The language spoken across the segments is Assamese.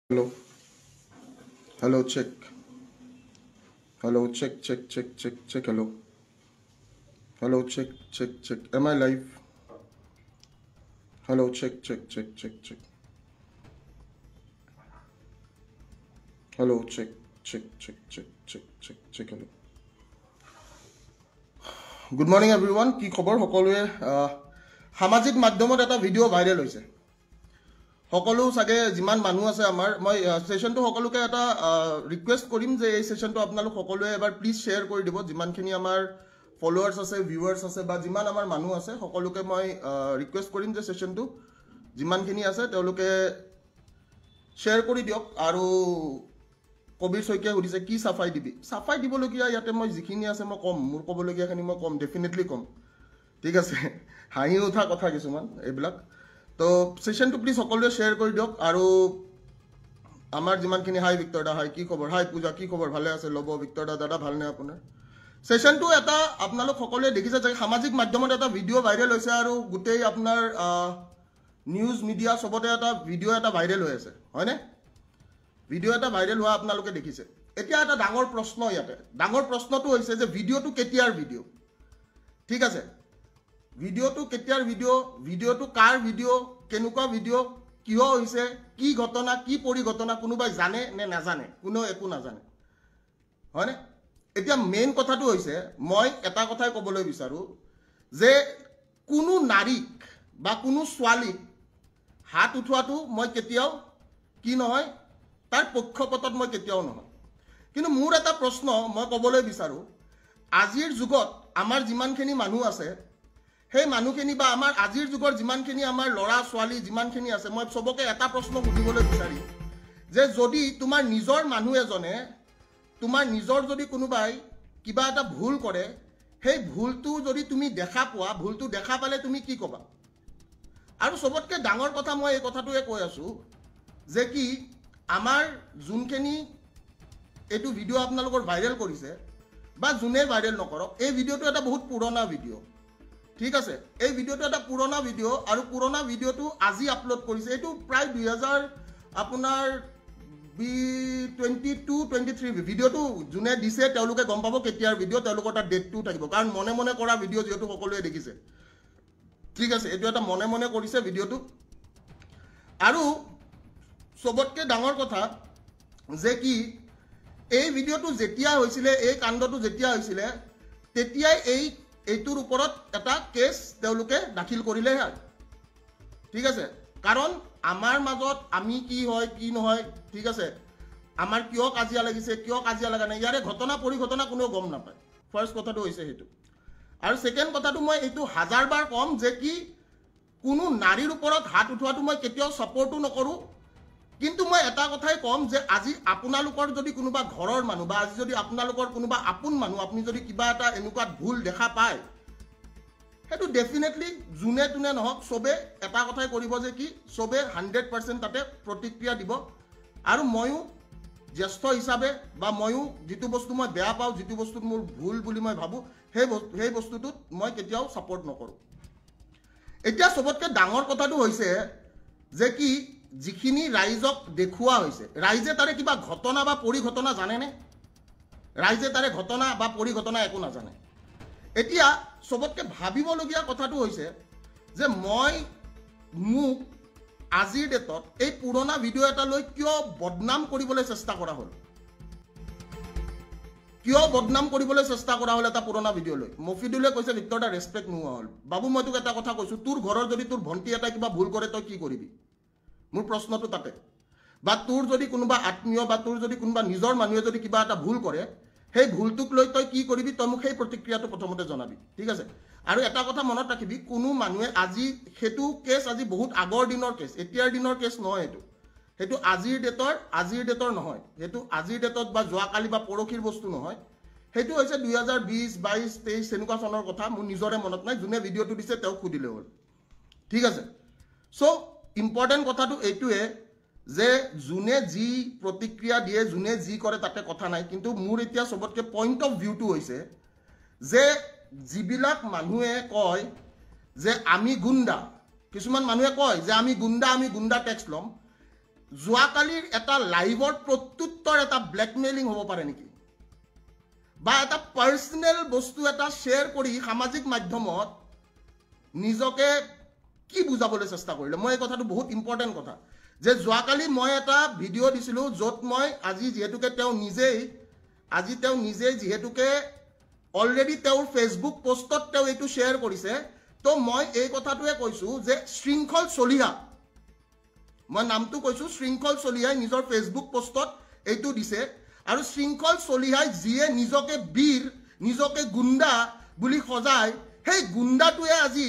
Hello, hello, check. Hello, check, check, check, check, check. Hello, hello, check, check, check. Am I live? Hello, check, check, check, check, check. Hello, check, check, check, check, check, check, check. Hello. Good morning, everyone. কি খবৰ সকলোৱে সামাজিক মাধ্যমত এটা ভিডিঅ' ভাইৰেল হৈছে সকলো সাগে যিমান মানুহ আছে আমাৰ মই সেশনটো সকলোকে এটা ৰিকুৱেষ্ট কৰিম যে এই সেশনটো আপোনালোক সকলোৱে এবাৰ প্লিজ শেয়াৰ কৰি দিব যিমানখিনি আমাৰ ফলোৱাৰ্স আছে ভিউৱাৰ্স আছে বা যিমান আমাৰ মানুহ আছে সকলোকে মই ৰিকুৱেষ্ট কৰিম যে সেশনটো যিমানখিনি আছে তেওঁলোকে শেয়াৰ কৰি দিয়ক আৰু কবিৰ শইকীয়া সুধিছে কি সাফাই দিবি সাফাই দিবলগীয়া ইয়াতে মই যিখিনি আছে মই কম মোৰ ক'বলগীয়াখিনি মই কম ডেফিনেটলি কম ঠিক আছে হাঁহি উঠা কথা কিছুমান এইবিলাক তো সেশনটো প্লিজ সকলোৱে শেয়াৰ কৰি দিয়ক আৰু আমাৰ যিমানখিনি হাই ভিক্টৰ দা হাই কি খবৰ হাই পূজা কি খবৰ ভালে আছে ল'ব ভিক্টৰ দা দাদা ভালনে আপোনাৰ সেশনটো এটা আপোনালোক সকলোৱে দেখিছে যে সামাজিক মাধ্যমত এটা ভিডিঅ' ভাইৰেল হৈছে আৰু গোটেই আপোনাৰ নিউজ মিডিয়া সবতে এটা ভিডিঅ' এটা ভাইৰেল হৈ আছে হয়নে ভিডিঅ' এটা ভাইৰেল হোৱা আপোনালোকে দেখিছে এতিয়া এটা ডাঙৰ প্ৰশ্ন ইয়াতে ডাঙৰ প্ৰশ্নটো হৈছে যে ভিডিঅ'টো কেতিয়াৰ ভিডিঅ' ঠিক আছে ভিডিঅ'টো কেতিয়াৰ ভিডিঅ'টো কাৰ ভিডিঅ' কেনেকুৱা ভিডিঅ' কিয় হৈছে কি ঘটনা কি পৰিঘটনা কোনোবাই জানে নে নাজানে কোনো একো নাজানে হয়নে এতিয়া মেইন কথাটো হৈছে মই এটা কথাই ক'বলৈ বিচাৰো যে কোনো নাৰীক বা কোনো ছোৱালীক হাত উঠোৱাটো মই কেতিয়াও কি নহয় তাৰ পক্ষপাতত মই কেতিয়াও নহয় কিন্তু মোৰ এটা প্ৰশ্ন মই ক'বলৈ বিচাৰো আজিৰ যুগত আমাৰ যিমানখিনি মানুহ আছে সেই মানুহখিনি বা আমাৰ আজিৰ যুগৰ যিমানখিনি আমাৰ ল'ৰা ছোৱালী যিমানখিনি আছে মই সবকে এটা প্ৰশ্ন সুধিবলৈ বিচাৰিম যে যদি তোমাৰ নিজৰ মানুহ এজনে তোমাৰ নিজৰ যদি কোনোবাই কিবা এটা ভুল কৰে সেই ভুলটো যদি তুমি দেখা পোৱা ভুলটো দেখা পালে তুমি কি ক'বা আৰু সবতকৈ ডাঙৰ কথা মই এই কথাটোৱে কৈ আছো যে কি আমাৰ যোনখিনি এইটো ভিডিঅ' আপোনালোকৰ ভাইৰেল কৰিছে বা যোনে ভাইৰেল নকৰক এই ভিডিঅ'টো এটা বহুত পুৰণা ভিডিঅ' ঠিক আছে এই ভিডিঅ'টো এটা পুৰণা ভিডিঅ' আৰু পুৰণা ভিডিঅ'টো আজি আপলোড কৰিছে এইটো প্ৰায় 2000 আপোনাৰ 22-23 ভিডিঅ'টো যোনে দিছে তেওঁলোকে গম পাব কেতিয়াৰ ভিডিঅ' তেওঁলোকৰ এটা ডেটটো থাকিব কাৰণ মনে মনে কৰা ভিডিঅ' যিহেতু সকলোৱে দেখিছে ঠিক আছে এইটো এটা মনে মনে কৰিছে ভিডিঅ'টো আৰু সবতকৈ ডাঙৰ কথা যে কি এই ভিডিঅ'টো যেতিয়া হৈছিলে এই কাণ্ডটো যেতিয়া হৈছিলে তেতিয়াই এইটোৰ ওপৰত এটা কেছ তেওঁলোকে দাখিল কৰিলে ঠিক আছে কাৰণ আমাৰ মাজত আমি কি হয় কি নহয় ঠিক আছে আমাৰ কিয় কাজিয়া লাগিছে কিয় কাজিয়া লাগা নাই ইয়াৰে ঘটনা পৰিঘটনা কোনেও গম নাপায় ফাৰ্ষ্ট কথাটো হৈছে সেইটো আৰু সেকেন্ড কথাটো মই এইটো হাজাৰবাৰ কম যে কি কোনো নাৰীৰ ওপৰত হাত উঠোৱাটো মই কেতিয়াও সাপোৰ্টো নকৰোঁ কিন্তু মই এটা কথাই কম যে আজি আপোনালোকৰ যদি কোনোবা ঘৰৰ মানুহ বা আজি যদি আপোনালোকৰ কোনোবা আপোন মানুহ আপুনি যদি কিবা এটা এনেকুৱা ভুল দেখা পায় সেইটো ডেফিনেটলি যোনে তোনে নহওক সবে এটা কথাই কৰিব যে কি সবে 100% তাতে প্ৰতিক্ৰিয়া দিব আৰু ময়ো জ্যেষ্ঠ হিচাপে বা ময়ো যিটো বস্তু মই বেয়া পাওঁ যিটো বস্তুত মোৰ ভুল বুলি মই ভাবোঁ সেই বস্তুটোত মই কেতিয়াও ছাপোৰ্ট নকৰোঁ এতিয়া সবতকৈ ডাঙৰ কথাটো হৈছে যে কি যিখিনি ৰাইজক দেখুওৱা হৈছে ৰাইজে তাৰে কিবা ঘটনা বা পৰিঘটনা জানেনে ৰাইজে তাৰে ঘটনা বা পৰিঘটনা একো নাজানে এতিয়া সবতকৈ ভাবিবলগীয়া কথাটো হৈছে যে মই মোক আজিৰ ডেটত এই পুৰণা ভিডিঅ' এটা লৈ কিয় বদনাম কৰিবলৈ চেষ্টা কৰা হ'ল কিয় বদনাম কৰিবলৈ চেষ্টা কৰা হ'ল এটা পুৰণা ভিডিঅ' লৈ মফিদুলে কৈছে ভিক্টৰ দা ৰেছপেক্ট নোহোৱা হ'ল বাবু মই তোক এটা কথা কৈছোঁ তোৰ ঘৰৰ যদি তোৰ ভণ্টি এটা কিবা ভুল কৰে তই কি কৰিবি মোৰ প্ৰশ্নটো তাতে বা তোৰ যদি কোনোবা আত্মীয় বা তোৰ যদি কোনোবা নিজৰ মানুহে যদি কিবা এটা ভুল কৰে সেই ভুলটোক লৈ তই কি কৰিবি তই মোক সেই প্ৰতিক্ৰিয়াটো প্ৰথমতে জনাবি ঠিক আছে আৰু এটা কথা মনত ৰাখিবি কোনো মানুহে আজি সেইটো কেছ আজি বহুত আগৰ দিনৰ কেছ এতিয়াৰ দিনৰ কেছ নহয় সেইটো আজিৰ ডেটৰ নহয় সেইটো আজিৰ ডেটত বা যোৱাকালি বা পৰহিৰ বস্তু নহয় সেইটো হৈছে 2020 22 23 এনেকুৱা চনৰ কথা মোৰ নিজৰে মনত নাই যোনে ভিডিঅ'টো দিছে তেওঁক সুধিলে হ'ল ঠিক আছে সো ইম্পৰ্টেণ্ট কথাটো এইটোৱে যে যোনে যি প্ৰতিক্ৰিয়া দিয়ে যোনে যি কৰে তাতে কথা নাই কিন্তু মোৰ এতিয়া সবতকৈ পইণ্ট অফ ভিউটো হৈছে যে যিবিলাক মানুহে কয় যে আমি গুণ্ডা কিছুমান মানুহে কয় যে আমি গুণ্ডা টেক্স ল'ম যোৱাকালিৰ এটা লাইভৰ প্ৰত্যুত্তৰ এটা ব্লেকমেইলিং হ'ব পাৰে নেকি বা এটা পাৰ্সোনেল বস্তু এটা শ্বেয়াৰ কৰি সামাজিক মাধ্যমত নিজকে কি বুজাবলৈ চেষ্টা কৰিলে মই এই কথাটো বহুত ইম্পৰ্টেন্ট কথা যে যোৱাকালি মই এটা ভিডিঅ' দিছিলোঁ য'ত মই আজি যেহেতুকে তেওঁ নিজেই যেহেতুকে অলৰেডি তেওঁৰ ফেচবুক পোষ্টত তেওঁ এইটো শ্বেয়াৰ কৰিছে তো মই এই কথাটোৱে কৈছোঁ যে শৃংখল চলিহা মই নামটো কৈছোঁ শৃংখল চলিহাই নিজৰ ফেচবুক পোষ্টত এইটো দিছে আৰু শৃংখল চলিহাই যিয়ে নিজকে বীৰ নিজকে গুণ্ডা বুলি সজায় সেই গুণ্ডাটোৱে আজি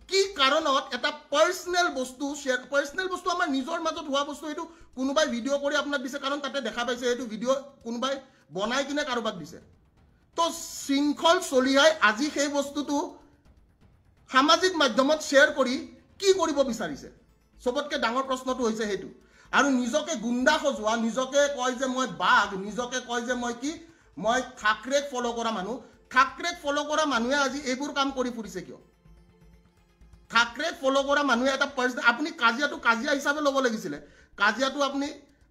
কি কাৰণত এটা পাৰ্সোনেল বস্তু আমাৰ নিজৰ মাজত হোৱা বস্তু এইটো কোনোবাই ভিডিঅ' কৰি আপোনাক দিছে কাৰণ তাতে দেখা পাইছে এইটো ভিডিঅ' কোনোবাই বনাই কিনে কাৰোবাক দিছে তো শৃংখল চলিহাই আজি সেই বস্তুটো সামাজিক মাধ্যমত শ্বেয়াৰ কৰি কি কৰিব বিচাৰিছে সবতকে ডাঙৰ প্ৰশ্নটো হৈছে সেইটো আৰু নিজকে গুণ্ডা সজোৱা নিজকে কয় যে মই বাঘ নিজকে কয় যে মই ঠাকৰেক ফলো কৰা মানুহে আজি এইবোৰ কাম কৰি ফুৰিছে কিয় ঠাকৰেক ফলো কৰা মানুহে এটা আপুনি কাজিয়া হিচাপে ল'ব লাগিছিলে কাজিয়াটো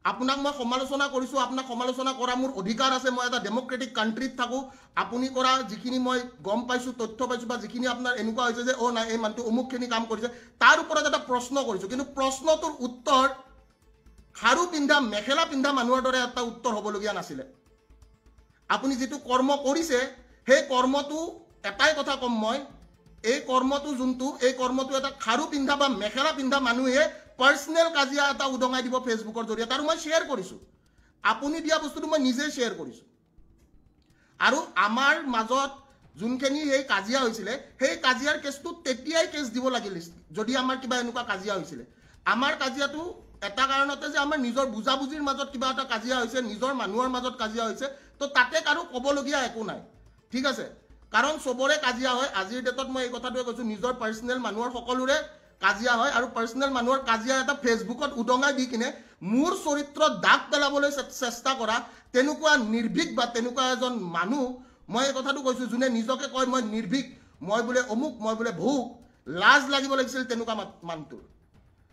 আপোনাক মই সমালোচনা কৰিছোঁ আপোনাক সমালোচনা কৰা মোৰ অধিকাৰ আছে মই এটা ডেমক্ৰেটিক কাণ্ট্ৰিত থাকোঁ আপুনি কৰা যিখিনি মই গম পাইছোঁ তথ্য পাইছোঁ বা যিখিনি আপোনাৰ এনেকুৱা হৈছে যে নাই এই মানুহটো অমুকখিনি কাম কৰিছে তাৰ ওপৰত এটা প্ৰশ্ন কৰিছোঁ কিন্তু প্ৰশ্নটোৰ উত্তৰ খাৰু পিন্ধা মেখেলা পিন্ধা মানুহৰ দৰে এটা উত্তৰ হ'বলগীয়া নাছিলে আপুনি যিটো কৰ্ম কৰিছে সেই কৰ্মটো এটাই কথা কম মই এই কৰ্মটো এটা খাৰু পিন্ধা বা মেখেলা পিন্ধা মানুহে পাৰ্সোনেল কাজিয়া এটা উদঙাই দিব ফেচবুকৰ জৰিয়তে আৰু মই শ্বেয়াৰ কৰিছোঁ আপুনি দিয়া বস্তুটো মই নিজে শ্বেয়াৰ কৰিছোঁ আৰু আমাৰ মাজত যোনখিনি সেই কাজিয়া হৈছিলে সেই কাজিয়াৰ কেছটো তেতিয়াই কেছ দিব লাগিল যদি আমাৰ কিবা এনেকুৱা কাজিয়া হৈছিলে আমাৰ কাজিয়াটো এটা কাৰণতে যে আমাৰ নিজৰ বুজাবুজিৰ মাজত কিবা এটা কাজিয়া হৈছে নিজৰ মানুহৰ মাজত কাজিয়া হৈছে তো তাতে কাৰো ক'বলগীয়া একো নাই ঠিক আছে কাৰণ সবৰে কাজিয়া হয় আজিৰ ডেটত মই এই কথাটোৱে কৈছোঁ নিজৰ পাৰ্সোনেল মানুহৰ সকলোৰে কাজিয়া হয় আৰু পাৰ্সোনেল মানুহৰ কাজিয়া এটা ফেচবুকত উদঙাই দি কিনে মোৰ চৰিত্ৰত দাগ পেলাবলৈ চেষ্টা কৰা তেনেকুৱা নিৰ্ভীক বা তেনেকুৱা এজন মানুহ মই এই কথাটো কৈছোঁ যোনে নিজকে কয় মই নিৰ্ভীক মই বোলে অমুক মই বোলে ভোক লাজ লাগিব লাগিছিল তেনেকুৱা মানুহটোৰ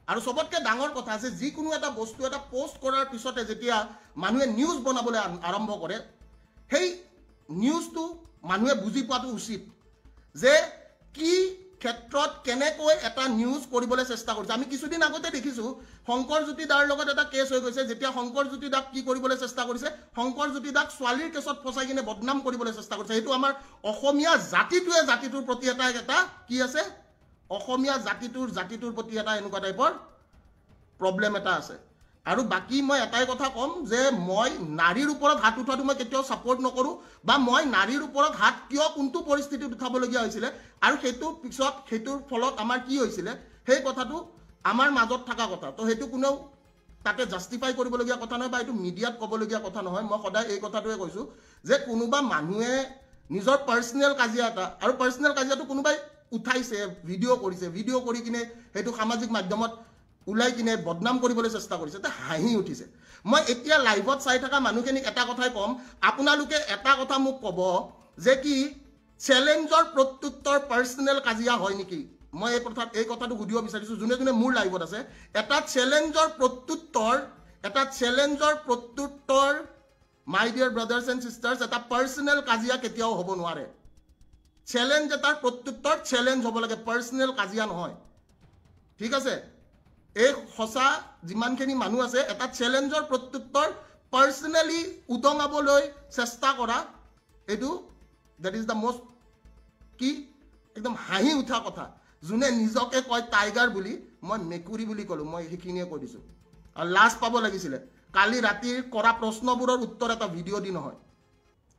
আৰু সবতকে ডাঙৰ কথা আছে যিকোনো এটা বস্তু এটা পোষ্ট কৰাৰ পিছতে যেতিয়া মানুহে নিউজ বনাবলৈ আৰম্ভ কৰে সেই নিউজটো মানুহে বুজি পোৱাটো উচিত যে কি ক্ষেত্ৰত কেনেকৈ এটা নিউজ কৰিবলৈ চেষ্টা কৰিছে আমি কিছুদিন আগতে দেখিছোঁ শংকৰজ্যোতি দাৰ লগত এটা কেছ হৈ গৈছে যেতিয়া শংকৰজ্যোতি দাক কি কৰিবলৈ চেষ্টা কৰিছে শংকৰজ্যোতি দাক ছোৱালীৰ কেছত ফচাই কিনে বদনাম কৰিবলৈ চেষ্টা কৰিছে সেইটো আমাৰ অসমীয়া জাতিটোৰ প্ৰতি এটা কি আছে অসমীয়া জাতিটোৰ প্ৰতি এটা এনেকুৱা টাইপৰ প্ৰব্লেম এটা আছে আৰু বাকি মই এটাই কথা কম যে মই নাৰীৰ ওপৰত হাত উঠাটো মই কেতিয়াও সাপোৰ্ট নকৰো বা মই নাৰীৰ ওপৰত হাত কিয় কোনটো পৰিস্থিতিত উঠাবলগীয়া হৈছিল আৰু সেইটোৰ ফলত আমাৰ কি হৈছিল সেই কথাটো আমাৰ মাজত থকা কথা তো সেইটো কোনো তাতে জাস্টিফাই কৰিবলগীয়া কথা নহয় বা এইটো মিডিয়াত ক'বলগীয়া কথা নহয় মই সদায় এই কথাটোৱে কৈছোঁ যে কোনোবা মানুহে নিজৰ পাৰ্সোনেল কাজিয়া এটা আৰু পাৰ্সোনেল কাজিয়াটো কোনোবাই উঠাইছে ভিডিঅ' কৰিছে ভিডিঅ' কৰি কিনে সেইটো সামাজিক মাধ্যমত উলাই কিনে বদনাম কৰিবলৈ চেষ্টা কৰিছে তে হাঁহি উঠিছে মই এতিয়া লাইভত চাই থকা মানুহখিনিক এটা কথাই কম আপোনালোকে এটা কথা মোক ক'ব যে কি চ্যালেঞ্জৰ প্ৰত্যুত্তৰ পাৰ্সোনেল কাজিয়া হয় নেকি মই এই কথাটো সুধিব বিচাৰিছোঁ যোনে মোৰ লাইভত আছে এটা চ্যালেঞ্জৰ প্ৰত্যুত্তৰ মাই ডিয়াৰ ব্ৰাদাৰ্ছ এণ্ড সিষ্টাৰ্ছ এটা পাৰ্সোনেল কাজিয়া কেতিয়াও হ'ব নোৱাৰে চ্যালেঞ্জ এটাৰ প্ৰত্যুত্তৰ চ্যালেঞ্জ হ'ব লাগে পাৰ্সোনেল কাজিয়া নহয় ঠিক আছে এই হসা যিমানখিনি মানুহ আছে এটা চ্যালেঞ্জৰ প্ৰত্যুত্তৰ পাৰ্সোনেলি উদঙাবলৈ চেষ্টা কৰা এইটো দ্যাট ইজ দ্য মোষ্ট কি একদম হাঁহি উঠা কথা যোনে নিজকে কয় টাইগাৰ বুলি মই মেকুৰী বুলি ক'লো মই সেইখিনিয়ে কৈ দিছোঁ আৰু লাজ পাব লাগিছিলে কালি ৰাতিৰ কৰা প্ৰশ্নবোৰৰ উত্তৰ এটা ভিডিঅ' দি নহয়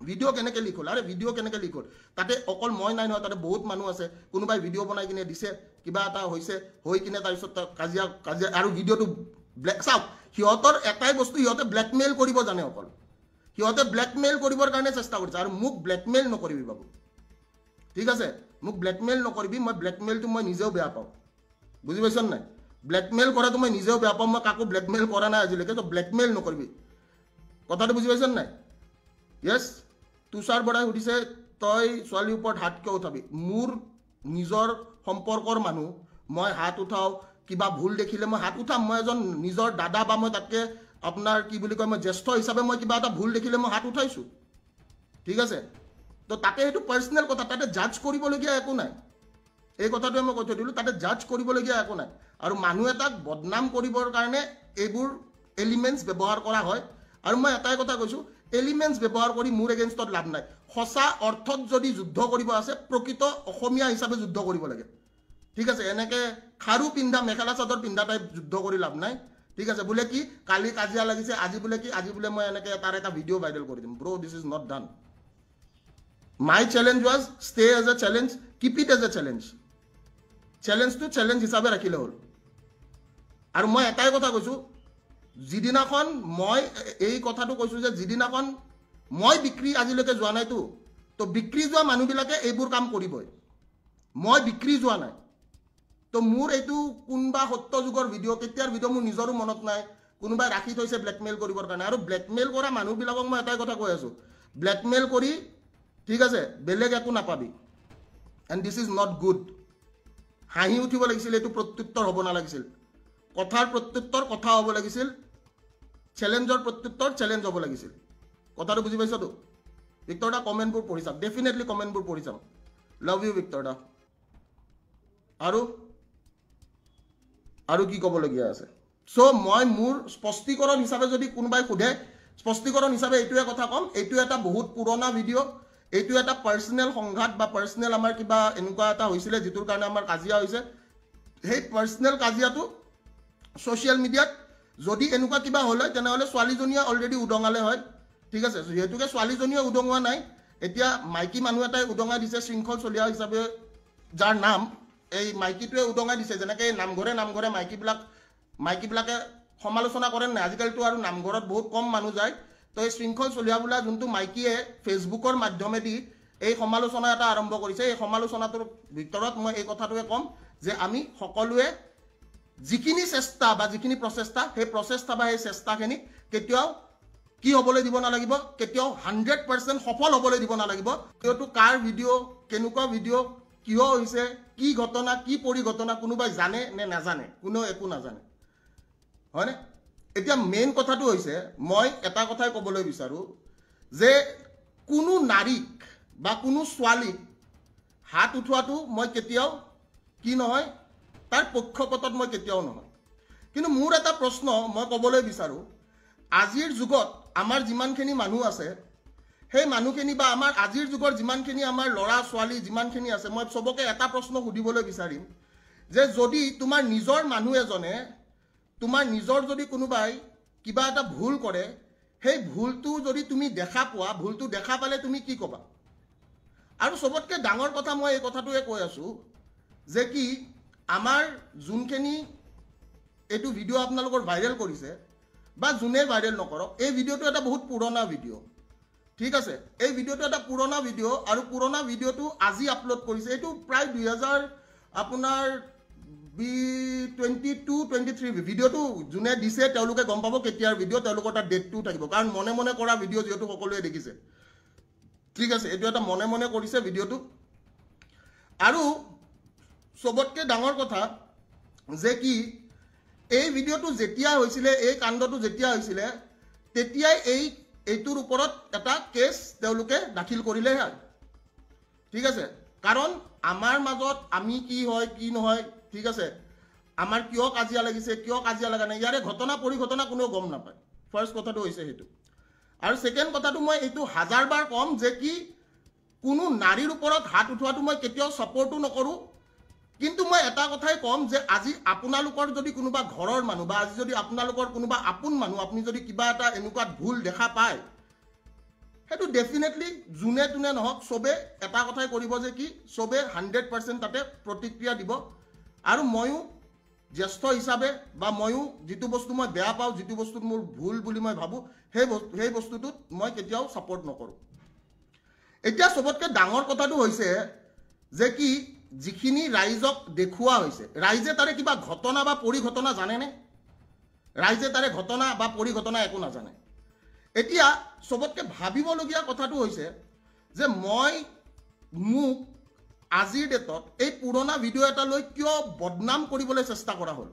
ভিডিঅ' কেনেকৈ লিক হ'ল ভিডিঅ' কেনেকৈ লিক হ'ল তাতে অকল মই নাই নহয় তাতে বহুত মানুহ আছে কোনোবাই ভিডিঅ' বনাই কিনে দিছে কিবা এটা হৈছে হৈ কিনে তাৰপিছত কাজিয়া আৰু ভিডিঅ'টো চাওক সিহঁতৰ এটাই বস্তু সিহঁতে ব্লেকমেইল কৰিব জানে অকল সিহঁতে ব্লেকমেইল কৰিবৰ কাৰণে চেষ্টা কৰিছে আৰু মোক ব্লেকমেইল নকৰিবি বাবু ঠিক আছে মোক ব্লেকমেইল নকৰিবি মই ব্লেকমেইলটো মই নিজেও বেয়া পাওঁ বুজি পাইছ নাই ব্লেকমেইল কৰাটো মই নিজেও বেয়া পাওঁ মই কাকো ব্লেকমেইল কৰা নাই আজিলৈকে তো ব্লেকমেইল নকৰিবি কথাটো বুজি পাইছ নাই য়েছ তুষাৰ বৰাই সুধিছে তই ছোৱালীৰ ওপৰত হাত কিয় উঠাবি মোৰ নিজৰ সম্পৰ্কৰ মানুহ মই হাত উঠাওঁ কিবা ভুল দেখিলে মই হাত উঠাম মই এজন নিজৰ দাদা বা মই তাতকে আপোনাৰ কি বুলি কয় মই জ্যেষ্ঠ হিচাপে মই কিবা এটা ভুল দেখিলে মই হাত উঠাইছো ঠিক আছে তো তাতে সেইটো পাৰ্সোনাল কথা তাতে জাজ কৰিবলগীয়া একো নাই এই কথাটো মই কৈ দিলো তাতে জাজ কৰিবলগীয়া একো নাই আৰু মানুহ এটাক বদনাম কৰিবৰ কাৰণে এইবোৰ এলিমেন্টস ব্যৱহাৰ কৰা হয় আৰু মই এটাই কথা কৈছো এলিমেন্টস ব্যৱহাৰ কৰি মোৰ এগেইনষ্টত লাভ নাই সঁচা অৰ্থত যদি যুদ্ধ কৰিব আছে প্ৰকৃত অসমীয়া হিচাপে যুদ্ধ কৰিব লাগে ঠিক আছে এনেকে খাৰু পিন্ধা মেখেলা চাদৰ পিন্ধা টাইপ যুদ্ধ কৰি লাভ নাই ঠিক আছে বোলে কি কালি কাজিয়া লাগিছে আজি বোলে কি আজি বোলে মই এনেকে তাৰ এটা ভিডিও ভাইৰেল কৰি দিম bro this is not done my challenge was stay as a challenge keep it as a challenge চ্যালেঞ্জটো চ্যালেঞ্জ হিচাপে ৰাখিলে হ'ল আৰু মই এটাই কথা কৈছো যিদিনাখন মই এই কথাটো কৈছো যে যিদিনাখন মই বিক্ৰী আজিলৈকে যোৱা নাইতো তো বিক্ৰী যোৱা মানুহবিলাকে এইবোৰ কাম কৰিবই মই বিক্ৰী যোৱা নাই তো মোৰ এইটো কোনবা সত্য যুগৰ ভিডিও কেতিয়াৰ ভিডিও মোৰ নিজৰো মনত নাই কোনোবাই ৰাখি থৈছে ব্ল্যাকমেইল কৰিবৰ কাৰণে আৰু ব্ল্যাকমেইল কৰা মানুহবিলাকক মই এটাই কথা কৈ আছো ব্ল্যাকমেইল কৰি ঠিক আছে বেলেগ একো নাপাবি and this is not good হাঁহি উঠিব লাগিছিল এইটো প্ৰত্যুত্তৰ হ'ব নালাগিছিল কথাৰ প্ৰত্যুত্তৰ কথা হ'ব লাগিছিল চ্যালেঞ্জৰ প্ৰত্যুত্তৰ চ্যালেঞ্জ হ'ব লাগিছিল কথাটো বুজি পাইছতো ভিক্টৰ দা কমেন্টবোৰ পঢ়ি চাওক ডেফিনেটলি কমেন্টবোৰ পঢ়ি চাওক লাভ ইউ ভিক্টৰ দা আৰু কি ক'বলগীয়া আছে সো মই মোৰ স্পষ্টীকৰণ হিচাপে যদি কোনোবাই সোধে স্পষ্টীকৰণ হিচাপে এইটোৱে কথা ক'ম এইটো এটা বহুত পুৰণা ভিডিও এইটো এটা পাৰ্সোনাল সংঘাত বা পাৰ্সোনাল আমাৰ কিবা এনেকুৱা এটা হৈছিলে যেটোৰ কাৰণে আমাৰ কাজিয়া হৈছে সেই পাৰ্সোনাল কাজিয়াটো সোশ্যাল মিডিয়াত যদি এনেকুৱা কিবা হলে তেনেহলে ছোৱালীজনীয়ে অলৰেডি উদঙালে হয় ঠিক আছে যেহেতুকে ছোৱালীজনীয়ে উদঙোৱা নাই এতিয়া মাইকী মানুহ এটাই উদঙাই দিছে শৃংখল চলিয়া হিচাপে যাৰ নাম এই মাইকীটোৱে উদঙাই দিছে যেনেকৈ নামঘৰে মাইকীবিলাকে সমালোচনা কৰে নাই আজিকালিতো আৰু নামঘৰত বহুত কম মানুহ যায় তো এই শৃংখল চলিয়া বোলা যোনটো মাইকীয়ে ফেচবুকৰ মাধ্যমেদি এই সমালোচনা এটা আৰম্ভ কৰিছে এই সমালোচনাটোৰ ভিতৰত মই এই কথাটোৱে ক'ম যে আমি সকলোৱে যিখিনি চেষ্টা বা যিখিনি প্ৰচেষ্টা সেই প্ৰচেষ্টা বা এই চেষ্টাখিনি কেতিয়াও কি হ'বলৈ দিব নালাগিব কেতিয়াও 100% সফল হ'বলৈ দিব নালাগিব কিয়টো কাৰ ভিডিও কেনেকুৱা ভিডিও কিয় হৈছে কি ঘটনা কি পৰিঘটনা কোনোবাই জানে নে নাজানে কোনো একো নাজানে হয়নে এতিয়া মেইন কথাটো হৈছে মই এটা কথাই ক'বলৈ বিচাৰো যে কোনো নাৰীক বা কোনো ছোৱালীক হাত উঠোৱাটো মই কেতিয়াও কি নহয় তাৰ পক্ষপাতত মই কেতিয়াও নহয় কিন্তু মোৰ এটা প্ৰশ্ন মই ক'বলৈ বিচাৰো আজিৰ যুগত আমাৰ যিমানখিনি মানুহ আছে সেই মানুহখিনি বা আমাৰ আজিৰ যুগৰ যিমানখিনি আমাৰ ল'ৰা ছোৱালী যিমানখিনি আছে মই সবকে এটা প্ৰশ্ন সুধিবলৈ বিচাৰিম যে যদি তোমাৰ নিজৰ মানুহ এজনে তোমাৰ নিজৰ যদি কোনোবাই কিবা এটা ভুল কৰে সেই ভুলটো যদি তুমি দেখা পোৱা ভুলটো দেখা পালে তুমি কি ক'বা আৰু সবতকৈ ডাঙৰ কথা মই এই কথাটোৱে কৈ আছো যে কি আমাৰ যোনখিনি এইটো ভিডিও আপোনালোকৰ ভাইৰেল কৰিছে বা যোনে ভাইৰেল নকৰক এই ভিডিওটো এটা বহুত পুৰণা ভিডিও ঠিক আছে এই ভিডিওটো এটা পুৰণা ভিডিও আৰু পুৰণা ভিডিওটো আজি আপলোড কৰিছে এইটো প্ৰায় 2000 আপোনাৰ 22-23 ভিডিওটো যোনে দিছে তেওঁলোকে গম পাব কেতিয়াৰ ভিডিও তেওঁলোকৰ এটা ডেটটো থাকিব কাৰণ মনে মনে কৰা ভিডিও যেটো সকলোৱে দেখিছে ঠিক আছে এইটো এটা মনে মনে কৰিছে ভিডিওটো আৰু সবতকৈ ডাঙৰ কথা যে কি এই ভিডিওটো যেতিয়া হৈছিলে এই কাণ্ডটো যেতিয়া হৈছিলে তেতিয়াই এইটোৰ ওপৰত এটা কেছ তেওঁলোকে দাখিল কৰিলে ঠিক আছে কাৰণ আমাৰ মাজত আমি কি হয় কি নহয় ঠিক আছে আমাৰ কিয় কাজিয়া লাগিছে কিয় কাজিয়া লাগা নাই ইয়াৰে ঘটনা পৰিঘটনা কোনো গম নাপায় ফাৰ্স্ট কথাটো হৈছে হেতু আৰু সেকেন্ড কথাটো মই এইটো হাজাৰবাৰ কম যে কি কোনো নাৰীৰ ওপৰত হাত উঠোৱাটো মই কেতিয়াও সাপোৰ্টও নকৰো কিন্তু মই এটা কথাই কম যে আজি আপোনালোকৰ যদি কোনোবা ঘৰৰ মানুহ বা আজি যদি আপোনালোকৰ কোনোবা আপোন মানুহ আপুনি যদি কিবা এটা এনেকুৱা ভুল দেখা পায় হেতু ডেফিনেটলি জুনে তুনে নহক সবে এটা কথাই কৰিব যে কি সবে 100% তাতে প্ৰতিক্ৰিয়া দিব আৰু ময়ো জ্যেষ্ঠ হিচাপে বা ময়ো যেটো বস্তু মই বেয়া পাওঁ যেটো বস্তু মোৰ ভুল বুলি মই ভাবো সেই বস্তুটোত মই কেতিয়াও সাপোৰ্ট নকৰো এতিয়া সবতকৈ ডাঙৰ কথাটো হৈছে যে কি যিখিনি ৰাইজক দেখুৱা হৈছে ৰাইজে তাৰে কিবা ঘটনা বা পৰিঘটনা জানে নে ৰাইজে তাৰে ঘটনা বা পৰিঘটনা একো নাজানে এতিয়া সবতকৈ ভাবিবলগীয়া কথাটো হৈছে যে মই মোক আজিৰ ডেটত এই পুৰণা ভিডিঅ' এটা লৈ কিয় বদনাম কৰিবলৈ চেষ্টা কৰা হ'ল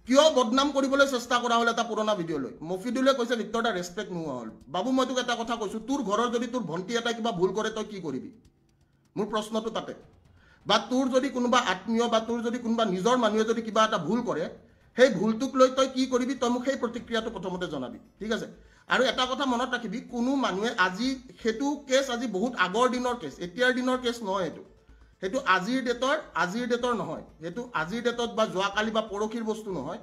কিয় বদনাম কৰিবলৈ চেষ্টা কৰা হ'ল এটা পুৰণা ভিডিঅ' লৈ মফিদুলে কৈছে ভিক্টৰ দা ৰেছপেক্ট নোহোৱা হ'ল বাবু মই তোক এটা কথা কৈছোঁ তোৰ ঘৰৰ যদি তোৰ ভণ্টি এটা কিবা ভুল কৰে তই কি কৰিবি মোৰ প্ৰশ্নটো তাতে বা তোৰ যদি কোনোবা আত্মীয় বা তোৰ যদি কোনোবা নিজৰ মানুহে যদি কিবা এটা ভুল কৰে সেই ভুলটোক লৈ তই কি কৰিবি তই মোক সেই প্ৰতিক্ৰিয়াটো প্ৰথমতে জনাবি ঠিক আছে আৰু এটা কথা মনত ৰাখিবি কোনো মানুহে আজি সেইটো কেছ আজি বহুত আগৰ দিনৰ কেছ এতিয়াৰ দিনৰ কেছ নহয় সেইটো আজিৰ ডেটৰ নহয় সেইটো আজিৰ ডেটত বা যোৱাকালি বা পৰহিৰ বস্তু নহয়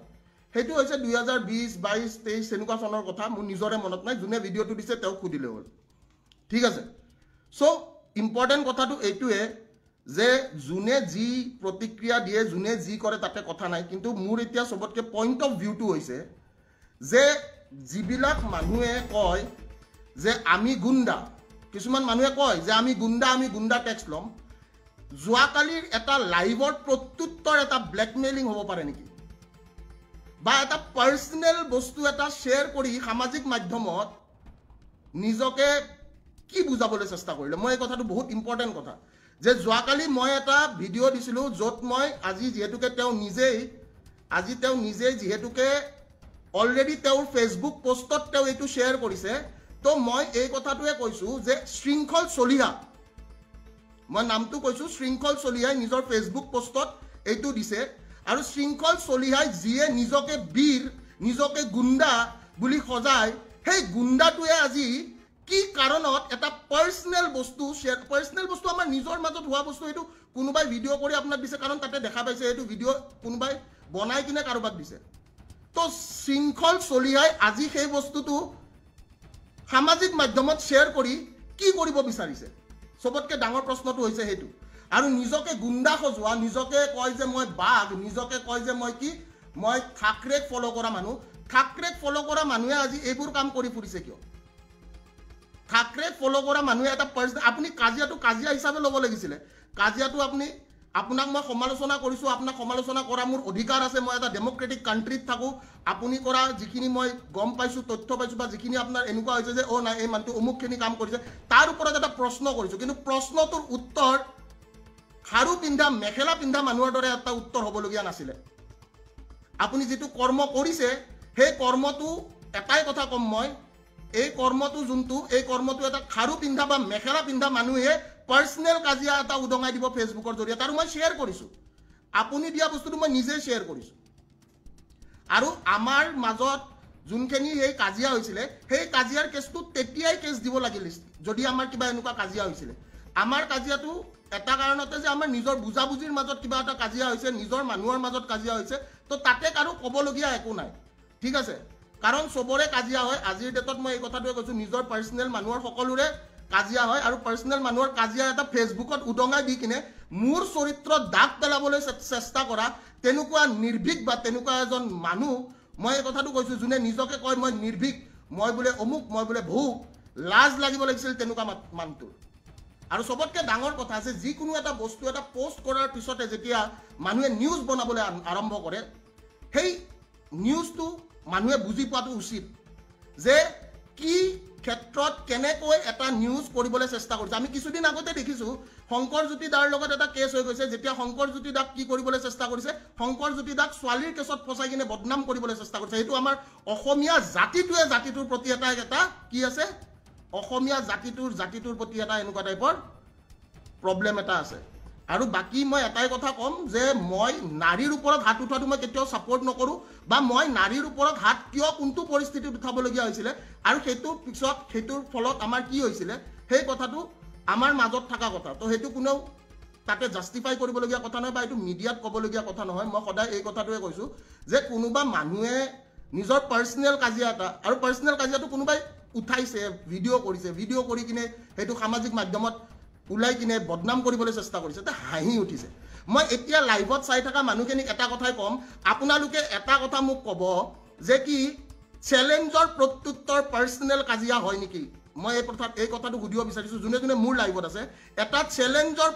সেইটো হৈছে 2020 22 23 এনেকুৱা চনৰ কথা মোৰ নিজৰে মনত নাই যোনে ভিডিঅ'টো দিছে তেওঁক সুধিলে হ'ল ঠিক আছে সো ইম্পৰ্টেণ্ট কথাটো এইটোৱে যে যোনে যি প্ৰতিক্ৰিয়া দিয়ে যোনে যি কৰে তাতে কথা নাই কিন্তু মোৰ এতিয়া সবতকে পইণ্ট অফ ভিউটো হৈছে যে যিবিলাক মানুহে কয় যে আমি গুণ্ডা কিছুমান মানুহে কয় যে আমি গুণ্ডা টেক্স ল'ম যোৱাকালিৰ এটা লাইভৰ প্ৰত্যুত্তৰ এটা ব্লেকমেইলিং হ'ব পাৰে নেকি বা এটা পাৰ্চনেল বস্তু এটা শ্বেয়াৰ কৰি সামাজিক মাধ্যমত নিজকে কি বুজাবলৈ চেষ্টা কৰিলে মই এই কথাটো বহুত ইম্পৰ্টেণ্ট কথা যে যোৱাকালি মই এটা ভিডিঅ' দিছিলোঁ য'ত মই আজি যিহেতুকে তেওঁ নিজেই যিহেতুকে অলৰেডি তেওঁৰ ফেচবুক পোষ্টত তেওঁ এইটো শ্বেয়াৰ কৰিছে তো মই এই কথাটোৱে কৈছোঁ যে শৃংখল চলিহা মই নামটো কৈছোঁ শৃংখল চলিহাই নিজৰ ফেচবুক পোষ্টত এইটো দিছে আৰু শৃংখল চলিহাই যিয়ে নিজকে বীৰ নিজকে গুণ্ডা বুলি সজায় সেই গুণ্ডাটোৱে আজি কি কাৰণত এটা পাৰ্চনেল বস্তু আমাৰ নিজৰ মাজত হোৱা বস্তু এইটো কোনোবাই ভিডিঅ' কৰি আপোনাক দিছে কাৰণ তাতে দেখা পাইছে এইটো ভিডিঅ' কোনোবাই বনাই কিনে কাৰোবাক দিছে তো শৃংখল চলিহাই আজি সেই বস্তুটো সামাজিক মাধ্যমত শ্বেয়াৰ কৰি কি কৰিব বিচাৰিছে সবতকে ডাঙৰ প্ৰশ্নটো হৈছে সেইটো আৰু নিজকে গুণ্ডা সজোৱা নিজকে কয় যে মই বাঘ নিজকে কয় যে মই ঠাকৰেক ফলো কৰা মানুহে আজি এইবোৰ কাম কৰি ফুৰিছে কিয় ঠাকৰেক ফলো কৰা মানুহে এটা আপুনি কাজিয়া হিচাপে ল'ব লাগিছিলে কাজিয়াটো আপোনাক মই সমালোচনা কৰিছোঁ আপোনাক সমালোচনা কৰা মোৰ অধিকাৰ আছে মই এটা ডেমক্ৰেটিক কাণ্ট্ৰিত থাকোঁ আপুনি কৰা যিখিনি মই গম পাইছোঁ তথ্য পাইছোঁ বা যিখিনি আপোনাৰ এনেকুৱা হৈছে যে নাই এই মানুহটো অমুকখিনি কাম কৰিছে তাৰ ওপৰত এটা প্ৰশ্ন কৰিছোঁ কিন্তু প্ৰশ্নটোৰ উত্তৰ খাৰু পিন্ধা মেখেলা পিন্ধা মানুহৰ দৰে এটা উত্তৰ হ'বলগীয়া নাছিলে আপুনি যিটো কৰ্ম কৰিছে সেই কৰ্মটো এটাই কথা ক'ম মই এই কৰ্মটো এটা খাৰু পিন্ধা বা মেখেলা পিন্ধা মানুহে পাৰ্চনেল কাজিয়া এটা উদঙাই দিব ফেচবুকৰ জৰিয়তে আৰু মই শ্বেয়াৰ কৰিছোঁ আপুনি দিয়া বস্তুটো মই নিজে শ্বেয়াৰ কৰিছোঁ আৰু আমাৰ মাজত যোনখিনি এই কাজিয়া হৈছিলে সেই কাজিয়াৰ কেছটো তেতিয়াই কেছ দিব লাগিল যদি আমাৰ কিবা এনেকুৱা কাজিয়া হৈছিলে আমাৰ কাজিয়াটো এটা কাৰণতে যে আমাৰ নিজৰ বুজাবুজিৰ মাজত কিবা এটা কাজিয়া হৈছে নিজৰ মানুহৰ মাজত কাজিয়া হৈছে তো তাতে কাৰো ক'বলগীয়া একো নাই ঠিক আছে কাৰণ সবৰে কাজিয়া হয় আজিৰ ডেটত মই এই কথাটোৱে কৈছোঁ নিজৰ পাৰ্চনেল মানুহৰ সকলোৰে কাজিয়া হয় আৰু পাৰ্চনেল মানুহৰ কাজিয়া এটা ফেচবুকত উদঙাই দি কিনে মোৰ চৰিত্ৰত দাগ পেলাবলৈ চেষ্টা কৰা তেনেকুৱা নিৰ্ভীক বা তেনেকুৱা এজন মানুহ মই এই কথাটো কৈছোঁ যোনে নিজকে কয় মই নিৰ্ভীক মই বোলে অমুক মই বোলে ভোক লাজ লাগিব লাগিছিল তেনেকুৱা মানুহটোৰ আৰু সবতকে ডাঙৰ কথা যে যিকোনো এটা বস্তু এটা পোষ্ট কৰাৰ পিছতে যেতিয়া মানুহে নিউজ বনাবলৈ আৰম্ভ কৰে সেই নিউজটো মানুহে বুজি পোৱাটো উচিত যে কি ক্ষেত্ৰত কেনেকৈ এটা নিউজ কৰিবলৈ চেষ্টা কৰিছে আমি কিছুদিন আগতে দেখিছোঁ শংকৰজ্যোতি দাৰ লগত এটা কেছ হৈ গৈছে যেতিয়া শংকৰজ্যোতি দাক কি কৰিবলৈ চেষ্টা কৰিছে শংকৰজ্যোতি দাক ছোৱালীৰ কেছত ফচাই কিনে বদনাম কৰিবলৈ চেষ্টা কৰিছে সেইটো আমাৰ অসমীয়া জাতিটোৰ প্ৰতি এটা কি আছে অসমীয়া জাতিটোৰ প্ৰতি এটা এনেকুৱা টাইপৰ প্ৰব্লেম এটা আছে আৰু বাকি মই এটাই কথা ক'ম যে মই নাৰীৰ ওপৰত হাত উঠাটো মই কেতিয়াও ছাপোৰ্ট নকৰোঁ বা মই নাৰীৰ ওপৰত হাত কিয় কোনটো পৰিস্থিতিত উঠাবলগীয়া হৈছিলে আৰু সেইটোৰ ফলত আমাৰ কি হৈছিলে সেই কথাটো আমাৰ মাজত থকা কথা তো সেইটো কোনেও তাতে জাষ্টিফাই কৰিবলগীয়া কথা নহয় বা এইটো মিডিয়াত ক'বলগীয়া কথা নহয় মই সদায় এই কথাটোৱে কৈছোঁ যে কোনোবা মানুহে নিজৰ পাৰ্চনেল কাজিয়া এটা আৰু পাৰ্চনেল কাজিয়াটো কোনোবাই উঠাইছে ভিডিঅ' কৰি কিনে সেইটো সামাজিক মাধ্যমত ওলাই কিনে বদনাম কৰিবলৈ চেষ্টা কৰিছে তে হাঁহি উঠিছে মই এতিয়া লাইভত চাই থকা মানুহখিনিক এটা কথাই ক'ম আপোনালোকে এটা কথা মোক ক'ব যে কি চেলেঞ্জৰ প্ৰত্যুত্তৰ পাৰ্চনেল কাজিয়া হয় নেকি মই এই কথাটো সুধিব বিচাৰিছোঁ যোনে মোৰ লাইভত আছে এটা চেলেঞ্জৰ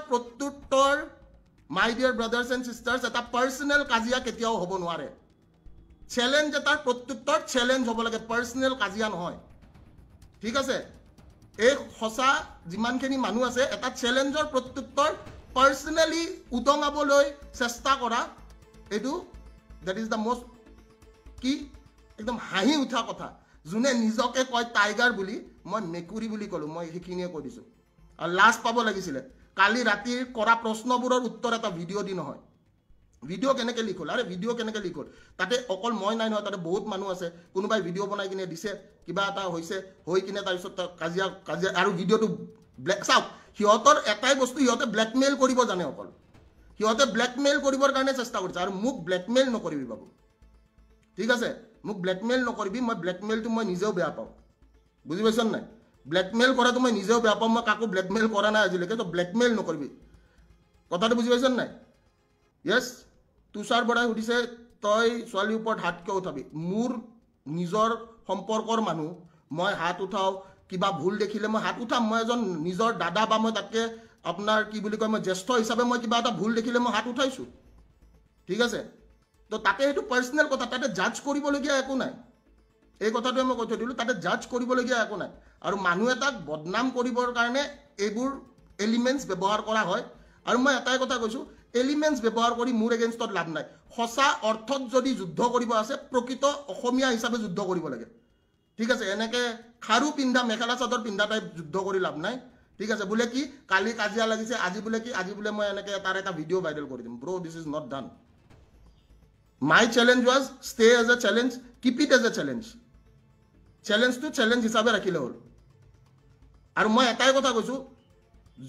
প্ৰত্যুত্তৰ মাই ডিয়াৰ ব্ৰাদাৰ্ছ এণ্ড চিষ্টাৰ্ছ এটা পাৰ্চনেল কাজিয়া কেতিয়াও হ'ব নোৱাৰে চেলেঞ্জ এটাৰ প্ৰত্যুত্তৰ চেলেঞ্জ হ'ব লাগে পাৰ্চনেল কাজিয়া নহয় ঠিক আছে এই সঁচা যিমানখিনি মানুহ আছে এটা চেলেঞ্জৰ প্ৰত্যুত্তৰ পাৰ্চনেলি উদঙাবলৈ চেষ্টা কৰা এইটো দ্যাট ইজ দ্য মোষ্ট কি একদম হাঁহি উঠা কথা যোনে নিজকে কয় টাইগাৰ বুলি মই মেকুৰী বুলি ক'লোঁ মই সেইখিনিয়ে কৈ দিছোঁ আৰু লাজ পাব লাগিছিলে কালি ৰাতিৰ কৰা প্ৰশ্নবোৰৰ উত্তৰ এটা ভিডিঅ' দি নহয় ভিডিঅ' কেনেকৈ লিক হ'ল আৰে ভিডিঅ' কেনেকৈ লিক হ'ল তাতে অকল মই নাই নহয় তাতে বহুত মানুহ আছে কোনোবাই ভিডিঅ' বনাই কিনে দিছে কিবা এটা হৈছে হৈ কিনে তাৰপিছত কাজিয়া কাজিয়া আৰু ভিডিঅ'টো ব্লেক চাওক সিহঁতৰ এটাই বস্তু সিহঁতে ব্লেকমেইল কৰিব জানে অকল সিহঁতে ব্লেকমেইল কৰিবৰ কাৰণে চেষ্টা কৰিছে আৰু মোক ব্লেকমেইল নকৰিবি বাবু ঠিক আছে মোক ব্লেকমেইল নকৰিবি মই ব্লেকমেইলটো মই নিজেও বেয়া পাওঁ বুজি পাইছ নাই ব্লেকমেইল কৰাটো মই নিজেও বেয়া পাওঁ মই কাকো ব্লেকমেইল কৰা নাই আজিলৈকে তো ব্লেকমেইল নকৰিবি কথাটো বুজি পাইছ নাই য়েছ তুষাৰ বৰাই সুধিছে তই ছোৱালীৰ ওপৰত হাত কিয় উঠাবি মোৰ নিজৰ সম্পৰ্কৰ মানুহ মই হাত উঠাওঁ কিবা ভুল দেখিলে মই হাত উঠাম মই এজন নিজৰ দাদা বা মই তাতকৈ আপোনাৰ কি বুলি কয় মই জ্যেষ্ঠ হিচাপে মই কিবা এটা ভুল দেখিলে মই হাত উঠাইছোঁ ঠিক আছে তো তাতে সেইটো পাৰ্চনেল কথা তাতে জাজ কৰিবলগীয়া একো নাই এই কথাটোৱে মই কৈ থৈ দিলোঁ তাতে জাজ কৰিবলগীয়া একো নাই আৰু মানুহ এটাক বদনাম কৰিবৰ কাৰণে এইবোৰ এলিমেণ্টছ ব্যৱহাৰ কৰা হয় আৰু মই এটাই কথা কৈছোঁ এলিমেণ্টছ ব্যৱহাৰ কৰি মোৰ এগেইনষ্টত লাভ নাই সঁচা অৰ্থত যদি যুদ্ধ কৰিব আছে প্ৰকৃত অসমীয়া হিচাপে যুদ্ধ কৰিব লাগে ঠিক আছে এনেকৈ খাৰু পিন্ধা মেখেলা চাদৰ পিন্ধা টাইপ যুদ্ধ কৰি লাভ নাই ঠিক আছে বোলে কি কালি কাজিয়া লাগিছে আজি বোলে কি আজি বোলে মই এনেকৈ তাৰ এটা ভিডিঅ' ভাইৰেল কৰি দিম bro this is not done my challenge was stay as a challenge keep it as a challenge চেলেঞ্জটো চেলেঞ্জ হিচাপে ৰাখিলে হ'ল আৰু মই এটাই কথা কৈছোঁ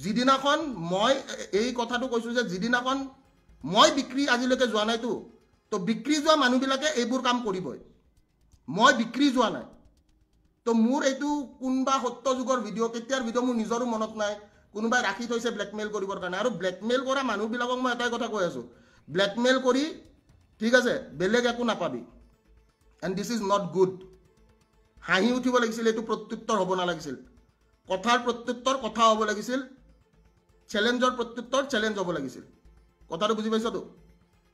যিদিনাখন মই এই কথাটো কৈছোঁ যে যিদিনাখন মই বিক্ৰী আজিলৈকে যোৱা নাইতো তো বিক্ৰী যোৱা মানুহবিলাকে এইবোৰ কাম কৰিবই মই বিক্ৰী যোৱা নাই তো মোৰ এইটো কোনোবা সত্য যুগৰ ভিডিঅ' কেতিয়াৰ ভিডিঅ' মোৰ নিজৰো মনত নাই কোনোবাই ৰাখি থৈছে ব্লেকমেইল কৰিবৰ কাৰণে আৰু ব্লেকমেইল কৰা মানুহবিলাকক মই এটাই কথা কৈ আছোঁ ব্লেকমেইল কৰি ঠিক আছে বেলেগ একো নাপাবি and this is not good হাঁহি উঠিব লাগিছিল এইটো প্ৰত্যুত্তৰ হ'ব নালাগিছিল কথাৰ প্ৰত্যুত্তৰ কথা হ'ব লাগিছিল চেলেঞ্জৰ প্ৰত্যুত্তৰ চেলেঞ্জ হ'ব লাগিছিল কথাটো বুজি পাইছতো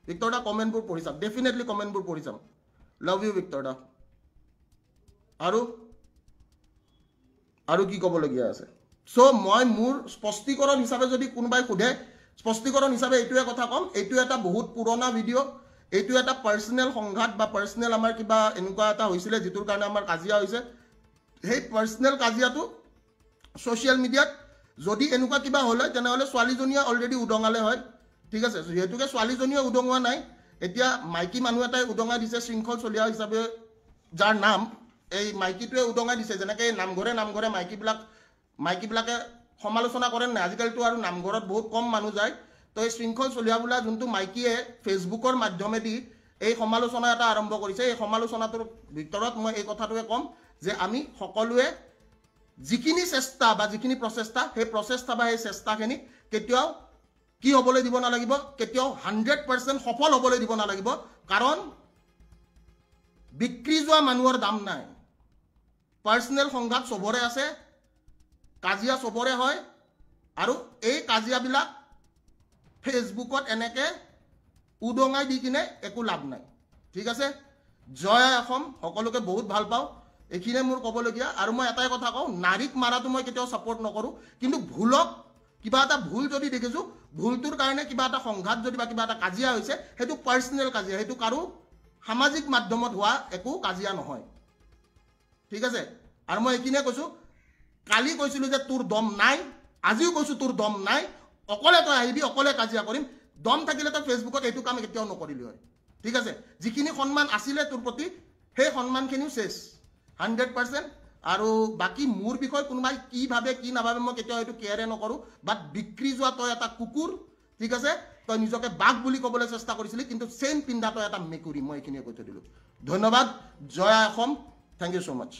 ভিক্টৰ দা কমেণ্টবোৰ পঢ়ি চাম ডেফিনেটলি কমেণ্টবোৰ পঢ়ি চাম লাভ ইউ ভিক্টৰ দা আৰু কি ক'বলগীয়া আছে চ' মই মোৰ স্পষ্টীকৰণ হিচাপে যদি কোনোবাই সোধে স্পষ্টীকৰণ হিচাপে এইটোৱে কথা ক'ম এইটো এটা বহুত পুৰণা ভিডিঅ' এইটো এটা পাৰ্চনেল সংঘাত বা পাৰ্চনেল আমাৰ কিবা এনেকুৱা এটা হৈছিলে যিটোৰ কাৰণে আমাৰ কাজিয়া হৈছে সেই পাৰ্চনেল কাজিয়াটো ছ'চিয়েল মিডিয়াত যদি এনেকুৱা কিবা হ'ল হয় তেনেহ'লে ছোৱালীজনীয়ে অলৰেডি উদঙালে হয় ঠিক আছে যিহেতুকে ছোৱালীজনীয়ে উদঙোৱা নাই এতিয়া মাইকী মানুহ এটাই উদঙাই দিছে শৃংখল চলিয়া হিচাপে যাৰ নাম এই মাইকীটোৱে উদঙাই দিছে যেনেকৈ নামঘৰে মাইকীবিলাকে সমালোচনা কৰে নাই আজিকালিতো আৰু নামঘৰত বহুত কম মানুহ যায় তো এই শৃংখল চলিয়া বোলা যোনটো মাইকীয়ে ফেচবুকৰ মাধ্যমেদি এই সমালোচনা এটা আৰম্ভ কৰিছে এই সমালোচনাটোৰ ভিতৰত মই এই কথাটোৱে ক'ম যে আমি সকলোৱে যিখিনি চেষ্টা বা যিখিনি প্ৰচেষ্টা সেই প্ৰচেষ্টা বা সেই চেষ্টাখিনি কেতিয়াও কি হ'বলৈ দিব নালাগিব কেতিয়াও 100% সফল হ'বলৈ দিব নালাগিব কাৰণ বিক্ৰী যোৱা মানুহৰ দাম নাই পাৰ্চনেল সংঘাত চবৰে আছে কাজিয়া চবৰে হয় আৰু এই কাজিয়াবিলাক ফেচবুকত এনেকৈ উদঙাই দি কিনে একো লাভ নাই ঠিক আছে জয় অসম সকলোকে বহুত ভাল পাওঁ এইখিনিয়ে মোৰ ক'বলগীয়া আৰু মই এটাই কথা কওঁ নাৰীক মাৰাটো মই কেতিয়াও ছাপোৰ্ট নকৰোঁ কিন্তু ভুলক কিবা এটা ভুল যদি দেখিছোঁ ভুলটোৰ কাৰণে কিবা এটা সংঘাত যদি বা কিবা এটা কাজিয়া হৈছে সেইটো পাৰ্চনেল কাজিয়া সেইটো কাৰো সামাজিক মাধ্যমত হোৱা একো কাজিয়া নহয় ঠিক আছে আৰু মই এইখিনিয়ে কৈছোঁ কালি কৈছিলোঁ যে তোৰ দম নাই আজিও কৈছোঁ তোৰ দম নাই অকলে তই আহিবি অকলে কাজিয়া কৰিম দম থাকিলে তই ফেচবুকত এইটো কাম কেতিয়াও নকৰিলি হয় ঠিক আছে যিখিনি সন্মান আছিলে তোৰ প্ৰতি সেই সন্মানখিনিও চেছ 100% আৰু বাকী মোৰ বিষয়ে কোনোবাই কি ভাবে কি নাভাবে মই কেতিয়াও এইটো কেয়াৰে নকৰোঁ বাট বিক্ৰী যোৱা তই এটা কুকুৰ ঠিক আছে তই নিজকে বাঘ বুলি ক'বলৈ চেষ্টা কৰিছিলি কিন্তু চেইন পিন্ধা তই এটা মেকুৰী মই এইখিনিয়ে কৈ থৈ দিলোঁ ধন্যবাদ জয় Assam thank you so' much